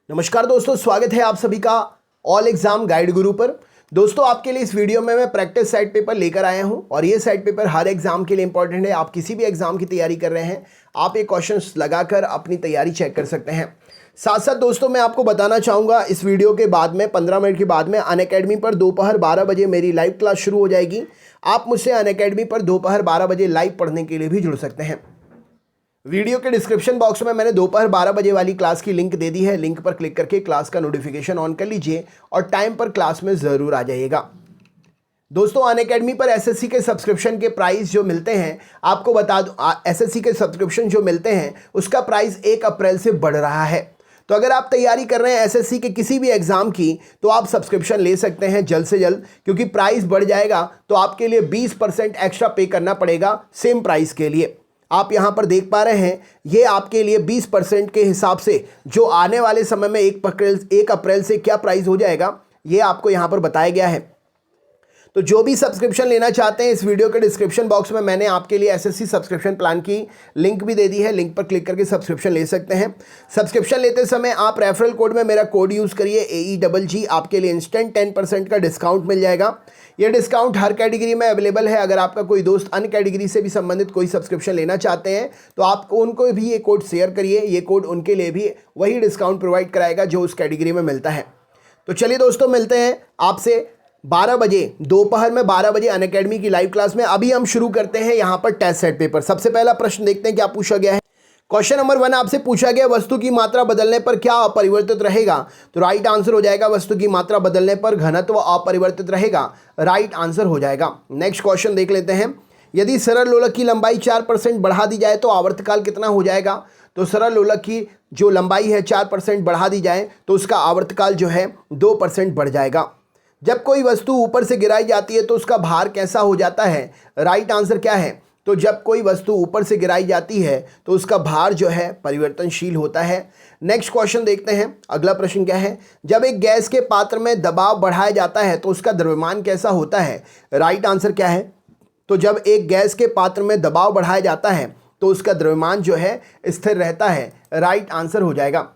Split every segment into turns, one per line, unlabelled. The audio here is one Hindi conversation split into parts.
नमस्कार दोस्तों, स्वागत है आप सभी का ऑल एग्जाम गाइड गुरु पर। दोस्तों, आपके लिए इस वीडियो में मैं प्रैक्टिस सेट पेपर लेकर आया हूं और ये सेट पेपर हर एग्जाम के लिए इंपॉर्टेंट है। आप किसी भी एग्जाम की तैयारी कर रहे हैं, आप ये क्वेश्चंस लगाकर अपनी तैयारी चेक कर सकते हैं। साथ साथ दोस्तों, मैं आपको बताना चाहूँगा इस वीडियो के बाद में 15 मिनट के बाद में अनअकैडमी पर दोपहर 12 बजे मेरी लाइव क्लास शुरू हो जाएगी। आप मुझसे अनअकैडमी पर दोपहर 12 बजे लाइव पढ़ने के लिए भी जुड़ सकते हैं। वीडियो के डिस्क्रिप्शन बॉक्स में मैंने दोपहर 12 बजे वाली क्लास की लिंक दे दी है। लिंक पर क्लिक करके क्लास का नोटिफिकेशन ऑन कर लीजिए और टाइम पर क्लास में ज़रूर आ जाइएगा। दोस्तों, अनअकैडमी पर एसएससी के सब्सक्रिप्शन के प्राइस जो मिलते हैं, आपको बता दूं, एसएससी के सब्सक्रिप्शन जो मिलते हैं उसका प्राइस 1 अप्रैल से बढ़ रहा है। तो अगर आप तैयारी कर रहे हैं एसएससी के किसी भी एग्जाम की, तो आप सब्सक्रिप्शन ले सकते हैं जल्द से जल्द, क्योंकि प्राइस बढ़ जाएगा तो आपके लिए 20% एक्स्ट्रा पे करना पड़ेगा सेम प्राइस के लिए। आप यहाँ पर देख पा रहे हैं, ये आपके लिए 20% के हिसाब से जो आने वाले समय में 1 अप्रैल से क्या प्राइस हो जाएगा, ये आपको यहाँ पर बताया गया है। तो जो भी सब्सक्रिप्शन लेना चाहते हैं, इस वीडियो के डिस्क्रिप्शन बॉक्स में मैंने आपके लिए एसएससी सब्सक्रिप्शन प्लान की लिंक भी दे दी है। लिंक पर क्लिक करके सब्सक्रिप्शन ले सकते हैं। सब्सक्रिप्शन लेते समय आप रेफरल कोड में मेरा कोड यूज़ करिए AEGG, आपके लिए इंस्टेंट 10% का डिस्काउंट मिल जाएगा। ये डिस्काउंट हर कैटेगरी में अवेलेबल है। अगर आपका कोई दोस्त अन्य कैटेगरी से भी संबंधित कोई सब्सक्रिप्शन लेना चाहते हैं, तो आप उनको भी ये कोड शेयर करिए। ये कोड उनके लिए भी वही डिस्काउंट प्रोवाइड कराएगा जो उस कैटेगरी में मिलता है। तो चलिए दोस्तों, मिलते हैं आपसे 12 बजे, दोपहर में 12 बजे अनअकैडमी की लाइव क्लास में। अभी हम शुरू करते हैं यहाँ पर टेस्ट सेट पेपर। सबसे पहला प्रश्न देखते हैं क्या पूछा गया है। क्वेश्चन नंबर 1 आपसे पूछा गया, वस्तु की मात्रा बदलने पर क्या अपरिवर्तित रहेगा? तो राइट आंसर हो जाएगा, वस्तु की मात्रा बदलने पर घनत्व अपरिवर्तित रहेगा। राइट आंसर हो जाएगा। नेक्स्ट क्वेश्चन देख लेते हैं। यदि सरल लोलक की लंबाई 4% बढ़ा दी जाए तो आवर्तकाल कितना हो जाएगा? तो सरल लोलक की जो लंबाई है 4% बढ़ा दी जाए तो उसका आवर्तकाल जो है 2% बढ़ जाएगा। जब कोई वस्तु ऊपर से गिराई जाती है तो उसका भार कैसा हो जाता है? राइट आंसर क्या है? तो जब कोई वस्तु ऊपर से गिराई जाती है तो उसका भार जो है परिवर्तनशील होता है। नेक्स्ट क्वेश्चन देखते हैं। अगला प्रश्न क्या है? जब एक गैस के पात्र में दबाव बढ़ाया जाता है तो उसका द्रव्यमान कैसा होता है? राइट आंसर क्या है? तो जब एक गैस के पात्र में दबाव बढ़ाया जाता है तो उसका द्रव्यमान जो है स्थिर रहता है। राइट आंसर हो जाएगा।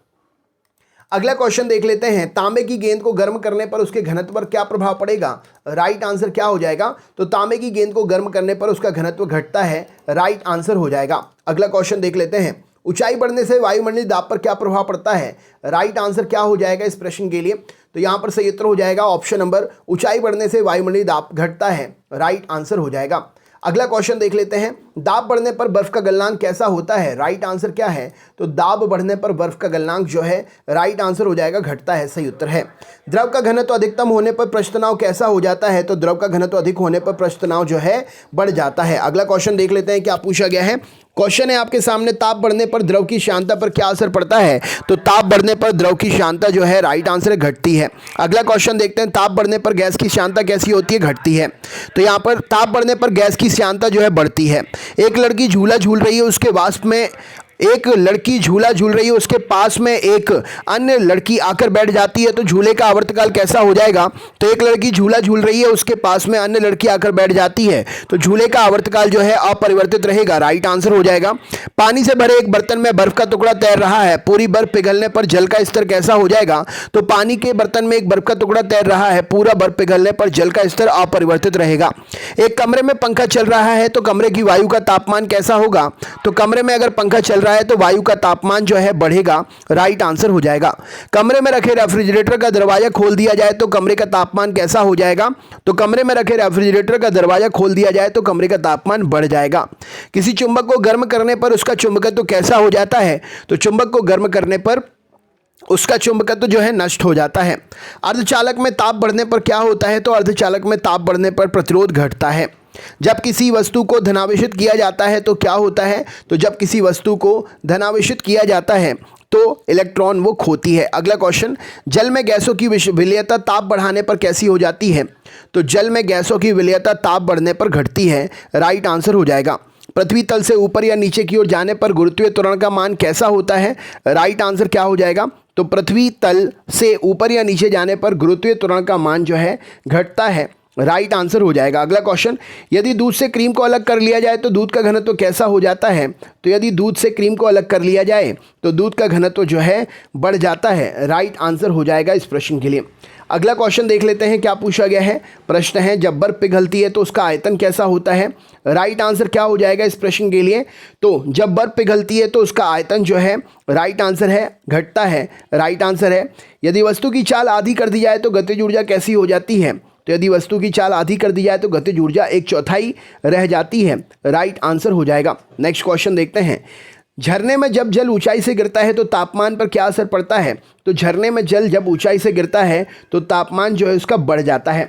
अगला क्वेश्चन देख लेते हैं। तांबे की गेंद को गर्म करने पर उसके घनत्व पर क्या प्रभाव पड़ेगा? राइट आंसर क्या हो जाएगा? तो तांबे की गेंद को गर्म करने पर उसका घनत्व घटता है। राइट आंसर हो जाएगा। अगला क्वेश्चन देख लेते हैं। ऊंचाई बढ़ने से वायुमंडलीय दाब पर क्या प्रभाव पड़ता है? राइट आंसर क्या हो जाएगा इस प्रश्न के लिए? तो यहाँ पर सही उत्तर हो जाएगा ऑप्शन नंबर, ऊंचाई बढ़ने से वायुमंडलीय दाब घटता है। राइट आंसर हो जाएगा। अगला क्वेश्चन देख लेते हैं। दाब बढ़ने पर बर्फ का गलनांक कैसा होता है? राइट आंसर क्या है? तो दाब बढ़ने पर बर्फ का गलनांक जो है, राइट आंसर हो जाएगा, घटता है। सही उत्तर है। द्रव का घनत्व अधिकतम होने पर पृष्ठ तनाव कैसा हो जाता है? तो द्रव का घनत्व अधिक होने पर पृष्ठ तनाव जो है बढ़ जाता है। अगला क्वेश्चन देख लेते हैं क्या पूछा गया है। क्वेश्चन है आपके सामने, ताप बढ़ने पर द्रव की श्यानता पर क्या असर पड़ता है? तो ताप बढ़ने पर द्रव की श्यानता जो है, राइट आंसर है, घटती है। अगला क्वेश्चन देखते हैं। ताप बढ़ने पर गैस की श्यानता कैसी होती है? घटती है। तो यहाँ पर ताप बढ़ने पर गैस की श्यानता जो है बढ़ती है। एक लड़की झूला झूल रही है, उसके वाष्प में एक लड़की झूला झूल रही है, उसके पास में एक अन्य लड़की आकर बैठ जाती है, तो झूले का आवर्तकाल कैसा हो जाएगा? तो एक लड़की झूला झूल रही है, उसके पास में अन्य लड़की आकर बैठ जाती है, तो झूले का आवर्तकाल जो है अपरिवर्तित रहेगा। राइट आंसर हो जाएगा। पानी से भरे एक बर्तन में बर्फ का टुकड़ा तैर रहा है, पूरी बर्फ पिघलने पर जल का स्तर कैसा हो जाएगा? तो पानी के बर्तन में एक बर्फ का टुकड़ा तैर रहा है, पूरा बर्फ पिघलने पर जल का स्तर अपरिवर्तित रहेगा। एक कमरे में पंखा चल रहा है तो कमरे की वायु का तापमान कैसा होगा? तो कमरे में अगर पंखा चल रहा है तो वायु का तापमान जो है बढ़ेगा। राइट आंसर हो जाएगा। कमरे में रखे रेफ्रिजरेटर का दरवाजा खोल दिया जाए तो कमरे का तापमान कैसा हो जाएगा? तो कमरे में रखे रेफ्रिजरेटर का दरवाजा खोल दिया जाए तो कमरे का तापमान बढ़ जाएगा। किसी चुंबक को गर्म करने पर उसका चुंबकत्व कैसा हो जाता है? तो चुंबक को गर्म करने पर उसका चुंबकत्व जो है नष्ट हो जाता है। अर्धचालक में ताप बढ़ने पर क्या होता है? तो अर्धचालक में ताप बढ़ने पर प्रतिरोध घटता है। जब किसी वस्तु को धनावेशित किया जाता है तो क्या होता है? तो जब किसी वस्तु को धनावेशित किया जाता है तो इलेक्ट्रॉन वो खोती है। अगला क्वेश्चन, जल में गैसों की विलेयता ताप बढ़ाने पर कैसी हो जाती है? तो जल में गैसों की विलेयता ताप बढ़ने पर घटती है। राइट आंसर हो जाएगा। पृथ्वी तल से ऊपर या नीचे की ओर जाने पर गुरुत्वीय त्वरण का मान कैसा होता है? राइट आंसर क्या हो जाएगा? तो पृथ्वी तल से ऊपर या नीचे जाने पर गुरुत्वीय त्वरण का मान जो है घटता है। राइट आंसर हो जाएगा। अगला क्वेश्चन, यदि दूध से क्रीम को अलग कर लिया जाए तो दूध का घनत्व कैसा हो जाता है? तो यदि दूध से क्रीम को अलग कर लिया जाए तो दूध का घनत्व जो है बढ़ जाता है। राइट आंसर हो जाएगा इस प्रश्न के लिए। अगला क्वेश्चन देख लेते हैं क्या पूछा गया है। प्रश्न है, जब बर्फ पिघलती है तो उसका आयतन कैसा होता है? राइट आंसर क्या हो जाएगा इस प्रश्न के लिए? तो जब बर्फ पिघलती है तो उसका आयतन जो है, राइट आंसर है, घटता है। राइट आंसर है। यदि वस्तु की चाल आधी कर दी जाए तो गतिज ऊर्जा कैसी हो जाती है? तो यदि वस्तु की चाल आधी कर दी जाए तो गतिज ऊर्जा 1/4 रह जाती है। राइट आंसर हो जाएगा। नेक्स्ट क्वेश्चन देखते हैं, झरने में जब जल ऊंचाई से गिरता है तो तापमान पर क्या असर पड़ता है? तो झरने में जल जब ऊंचाई से गिरता है तो तापमान जो है उसका बढ़ जाता है।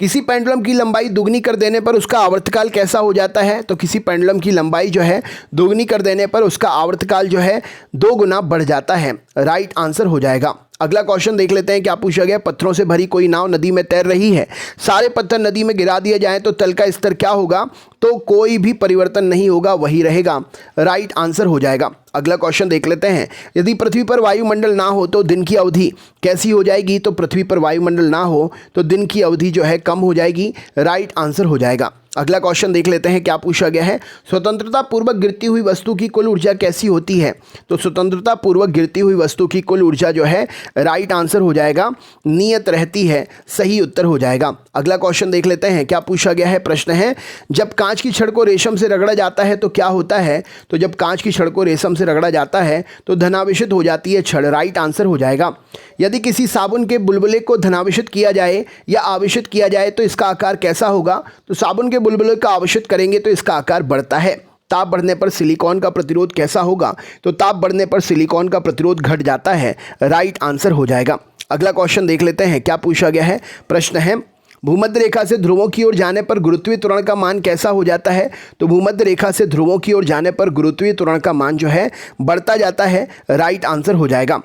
किसी पेंडुलम की लंबाई दुगनी कर देने पर उसका आवर्तकाल कैसा हो जाता है? तो किसी पेंडुलम की लंबाई जो है दुगनी कर देने पर उसका आवर्तकाल जो है 2 गुना बढ़ जाता है। राइट आंसर हो जाएगा। अगला क्वेश्चन देख लेते हैं क्या पूछा गया। पत्थरों से भरी कोई नाव नदी में तैर रही है, सारे पत्थर नदी में गिरा दिए जाएं तो तल का स्तर क्या होगा? तो कोई भी परिवर्तन नहीं होगा, वही रहेगा। राइट आंसर हो जाएगा। अगला क्वेश्चन देख लेते हैं, यदि पृथ्वी पर वायुमंडल ना हो तो दिन की अवधि कैसी हो जाएगी? तो पृथ्वी पर वायुमंडल ना हो तो दिन की अवधि जो है कम हो जाएगी। राइट आंसर हो जाएगा। अगला क्वेश्चन देख लेते हैं क्या पूछा गया है। स्वतंत्रता पूर्वक गिरती हुई वस्तु की कुल ऊर्जा कैसी होती है? तो स्वतंत्रता पूर्वक गिरती हुई वस्तु की कुल ऊर्जा जो है, राइट आंसर हो जाएगा, नियत रहती है। सही उत्तर हो जाएगा। अगला क्वेश्चन देख लेते हैं क्या पूछा गया है। प्रश्न है, जब कांच की छड़ को रेशम से रगड़ा जाता है तो क्या होता है? तो जब कांच की छड़ को रेशम से रगड़ा जाता है तो धनावेशित हो जाती है छड़। राइट आंसर हो जाएगा। यदि किसी साबुन के बुलबुले को धनावेशित किया जाए या आवेशित किया जाए तो इसका आकार कैसा होगा? तो साबुन के बुलबुले का आवेशित करेंगे तो इसका आकार बढ़ता है। ताप बढ़ने पर सिलिकॉन का प्रतिरोध कैसा होगा? तो ताप बढ़ने पर सिलिकॉन का प्रतिरोध घट जाता है। राइट आंसर हो जाएगा। अगला क्वेश्चन देख लेते हैं क्या पूछा गया है। प्रश्न है, भूमध्य रेखा से ध्रुवों की ओर जाने पर गुरुत्वीय त्वरण का मान कैसा हो जाता है? तो भूमध्य रेखा से ध्रुवों की ओर जाने पर गुरुत्वीय त्वरण का मान जो है बढ़ता जाता है। राइट आंसर हो जाएगा।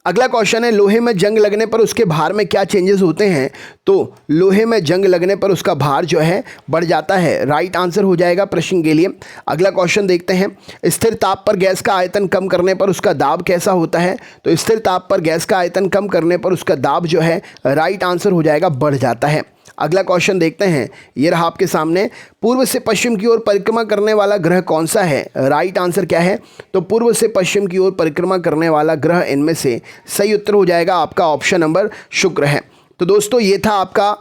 अगला क्वेश्चन है, लोहे में जंग लगने पर उसके भार में क्या चेंजेस होते हैं? तो लोहे में जंग लगने पर उसका भार जो है बढ़ जाता है। राइट आंसर हो जाएगा प्रश्न के लिए। अगला क्वेश्चन देखते हैं, स्थिर ताप पर गैस का आयतन कम करने पर उसका दाब कैसा होता है? तो स्थिर ताप पर गैस का आयतन कम करने पर उसका दाब जो है, राइट आंसर हो जाएगा, बढ़ जाता है। अगला क्वेश्चन देखते हैं, ये रहा आपके सामने, पूर्व से पश्चिम की ओर परिक्रमा करने वाला ग्रह कौन सा है? राइट आंसर क्या है? तो पूर्व से पश्चिम की ओर परिक्रमा करने वाला ग्रह इनमें से सही उत्तर हो जाएगा आपका ऑप्शन नंबर शुक्र है। तो दोस्तों ये था आपका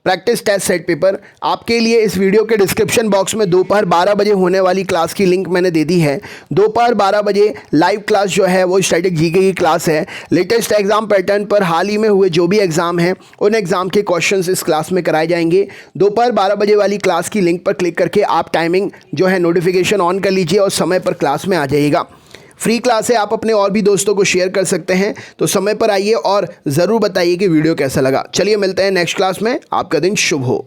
प्रैक्टिस टेस्ट सेट पेपर। आपके लिए इस वीडियो के डिस्क्रिप्शन बॉक्स में दोपहर 12 बजे होने वाली क्लास की लिंक मैंने दे दी है। दोपहर 12 बजे लाइव क्लास जो है वो स्टैटिक जीके की क्लास है। लेटेस्ट एग्जाम पैटर्न पर हाल ही में हुए जो भी एग्जाम हैं उन एग्जाम के क्वेश्चंस इस क्लास में कराए जाएंगे। दोपहर 12 बजे वाली क्लास की लिंक पर क्लिक करके आप टाइमिंग जो है नोटिफिकेशन ऑन कर लीजिए और समय पर क्लास में आ जाइएगा। फ्री क्लास है, आप अपने और भी दोस्तों को शेयर कर सकते हैं। तो समय पर आइए और ज़रूर बताइए कि वीडियो कैसा लगा। चलिए मिलते हैं नेक्स्ट क्लास में। आपका दिन शुभ हो।